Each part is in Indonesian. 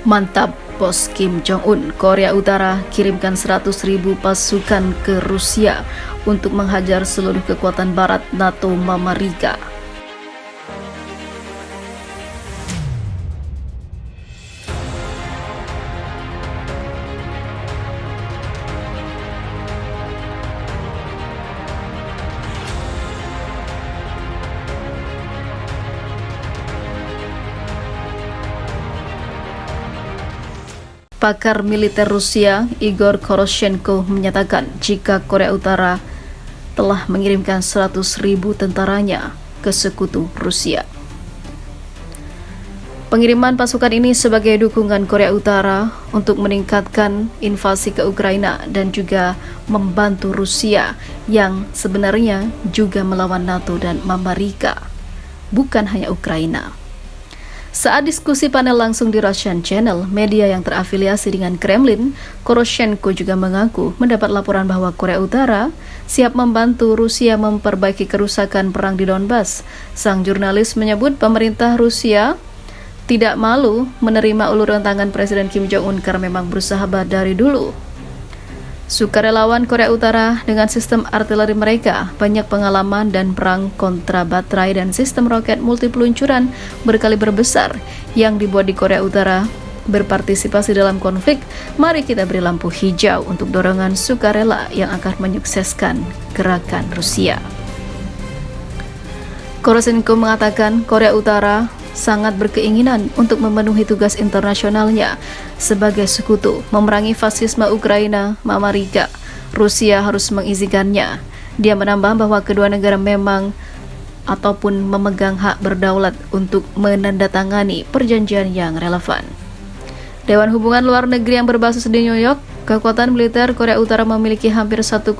Mantap, Bos Kim Jong-un. Korea Utara kirimkan 100.000 pasukan ke Rusia untuk menghajar seluruh kekuatan barat NATO Amerika. Pakar militer Rusia Igor Koroshenko menyatakan jika Korea Utara telah mengirimkan 100.000 tentaranya ke sekutu Rusia. Pengiriman pasukan ini sebagai dukungan Korea Utara untuk meningkatkan invasi ke Ukraina dan juga membantu Rusia yang sebenarnya juga melawan NATO dan Amerika, bukan hanya Ukraina. Saat diskusi panel langsung di Russian Channel, media yang terafiliasi dengan Kremlin, Koroshenko juga mengaku mendapat laporan bahwa Korea Utara siap membantu Rusia memperbaiki kerusakan perang di Donbas. Sang jurnalis menyebut pemerintah Rusia tidak malu menerima uluran tangan Presiden Kim Jong-un karena memang bersahabat dari dulu. Sukarelawan Korea Utara dengan sistem artileri mereka banyak pengalaman dan perang kontra baterai dan sistem roket multi peluncuran berkaliber besar yang dibuat di Korea Utara berpartisipasi dalam konflik. Mari kita beri lampu hijau untuk dorongan sukarela yang akan menyukseskan gerakan Rusia. Koroshenko mengatakan Korea Utara sangat berkeinginan untuk memenuhi tugas internasionalnya sebagai sekutu memerangi fasisme Ukraina, Amerika. Rusia harus mengizinkannya. Dia menambah bahwa kedua negara memang ataupun memegang hak berdaulat untuk menandatangani perjanjian yang relevan. Dewan Hubungan Luar Negeri yang berbasis di New York, kekuatan militer Korea Utara memiliki hampir 1,3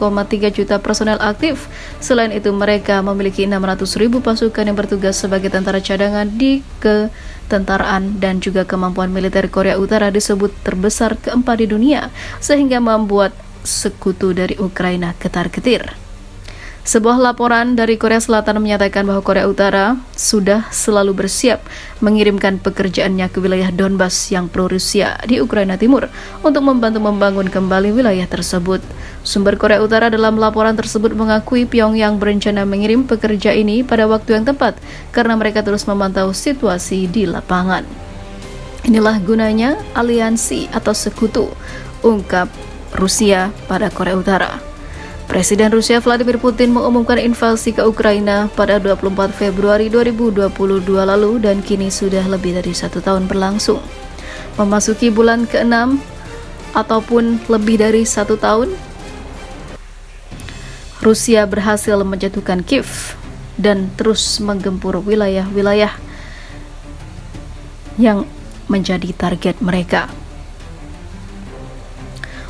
juta personel aktif. Selain itu, mereka memiliki 600.000 pasukan yang bertugas sebagai tentara cadangan di ketentaraan dan juga kemampuan militer Korea Utara disebut terbesar keempat di dunia, sehingga membuat sekutu dari Ukraina ketar-ketir. Sebuah laporan dari Korea Selatan menyatakan bahwa Korea Utara sudah selalu bersiap mengirimkan pekerjaannya ke wilayah Donbas yang pro-Rusia di Ukraina Timur untuk membantu membangun kembali wilayah tersebut. Sumber Korea Utara dalam laporan tersebut mengakui Pyongyang berencana mengirim pekerja ini pada waktu yang tepat karena mereka terus memantau situasi di lapangan. Inilah gunanya aliansi atau sekutu, ungkap Rusia pada Korea Utara. Presiden Rusia Vladimir Putin mengumumkan invasi ke Ukraina pada 24 Februari 2022 lalu dan kini sudah lebih dari 1 tahun berlangsung. Memasuki bulan ke-6 ataupun lebih dari 1 tahun, Rusia berhasil menjatuhkan Kiev dan terus menggempur wilayah-wilayah yang menjadi target mereka.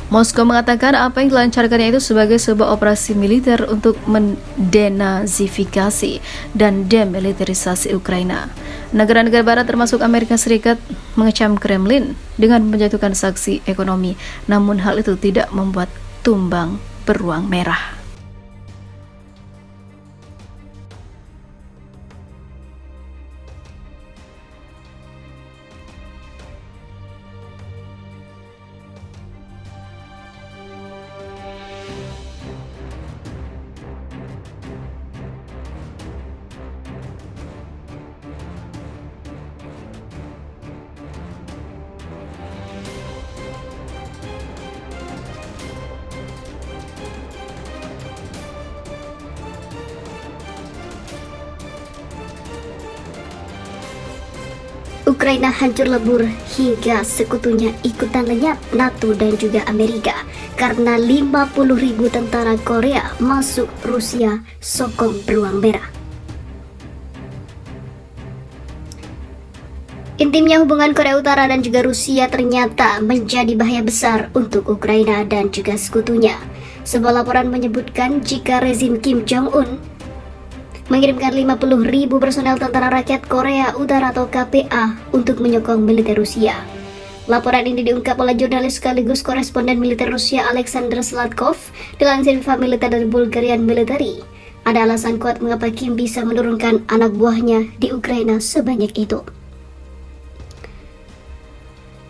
Moskow mengatakan apa yang dilancarkannya itu sebagai sebuah operasi militer untuk mendenazifikasi dan demilitarisasi Ukraina. Negara-negara barat termasuk Amerika Serikat mengecam Kremlin dengan menjatuhkan sanksi ekonomi, namun hal itu tidak membuat tumbang beruang merah. Ukraina hancur lebur hingga sekutunya ikutan lenyap. NATO dan juga Amerika karena 50.000 tentara Korea masuk Rusia sokong beruang merah. Intimnya hubungan Korea Utara dan juga Rusia ternyata menjadi bahaya besar untuk Ukraina dan juga sekutunya. Sebuah laporan menyebutkan jika rezim Kim Jong-un mengirimkan 50.000 personel tentara rakyat Korea Utara atau KPA untuk menyokong militer Rusia. Laporan ini diungkap oleh jurnalis sekaligus koresponden militer Rusia Alexander Zlatkov dilansir Viva Militer dari Bulgarian Military. Ada alasan kuat mengapa Kim bisa menurunkan anak buahnya di Ukraina sebanyak itu.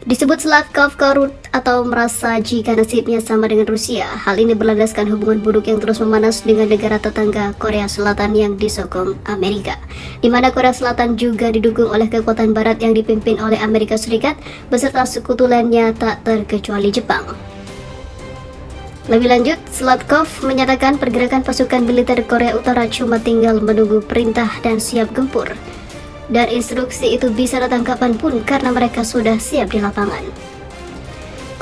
Disebut Slavkov korut atau merasa jika nasibnya sama dengan Rusia. Hal ini berlandaskan hubungan buruk yang terus memanas dengan negara tetangga Korea Selatan yang disokong Amerika, di mana Korea Selatan juga didukung oleh kekuatan barat yang dipimpin oleh Amerika Serikat beserta sekutu lainnya tak terkecuali Jepang. Lebih lanjut, Slavkov menyatakan pergerakan pasukan militer Korea Utara cuma tinggal menunggu perintah dan siap gempur. Dan instruksi itu bisa datang kapanpun karena mereka sudah siap di lapangan.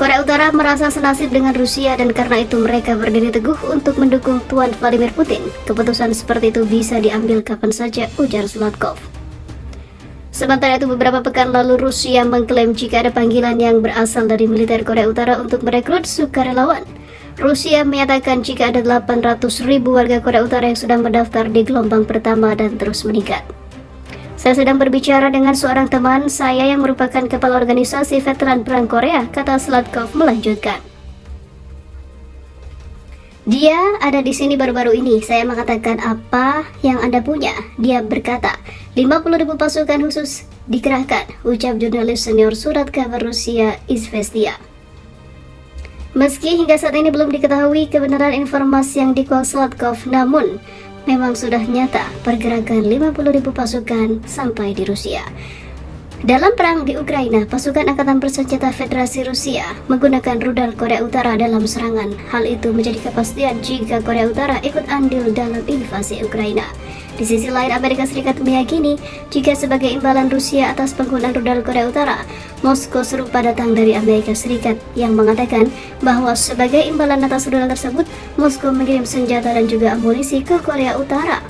Korea Utara merasa senasib dengan Rusia dan karena itu mereka berdiri teguh untuk mendukung Tuan Vladimir Putin. Keputusan seperti itu bisa diambil kapan saja, ujar Slavkov. Sementara itu beberapa pekan lalu Rusia mengklaim jika ada panggilan yang berasal dari militer Korea Utara untuk merekrut sukarelawan. Rusia menyatakan jika ada 800.000 warga Korea Utara yang sudah mendaftar di gelombang pertama dan terus meningkat. Saya sedang berbicara dengan seorang teman saya yang merupakan kepala organisasi veteran perang Korea, kata Slavkov melanjutkan. Dia ada di sini baru-baru ini, saya mengatakan apa yang Anda punya. Dia berkata, 50.000 pasukan khusus dikerahkan, ucap jurnalis senior surat kabar Rusia Izvestia. Meski hingga saat ini belum diketahui kebenaran informasi yang dikuak Slavkov, namun memang sudah nyata pergerakan 50.000 pasukan sampai di Rusia. Dalam perang di Ukraina, pasukan Angkatan Bersenjata Federasi Rusia menggunakan rudal Korea Utara dalam serangan. Hal itu menjadi kepastian jika Korea Utara ikut andil dalam invasi Ukraina. Di sisi lain, Amerika Serikat meyakini jika sebagai imbalan Rusia atas penggunaan rudal Korea Utara, Moskow serupa datang dari Amerika Serikat yang mengatakan bahwa sebagai imbalan atas rudal tersebut, Moskow mengirim senjata dan juga amunisi ke Korea Utara.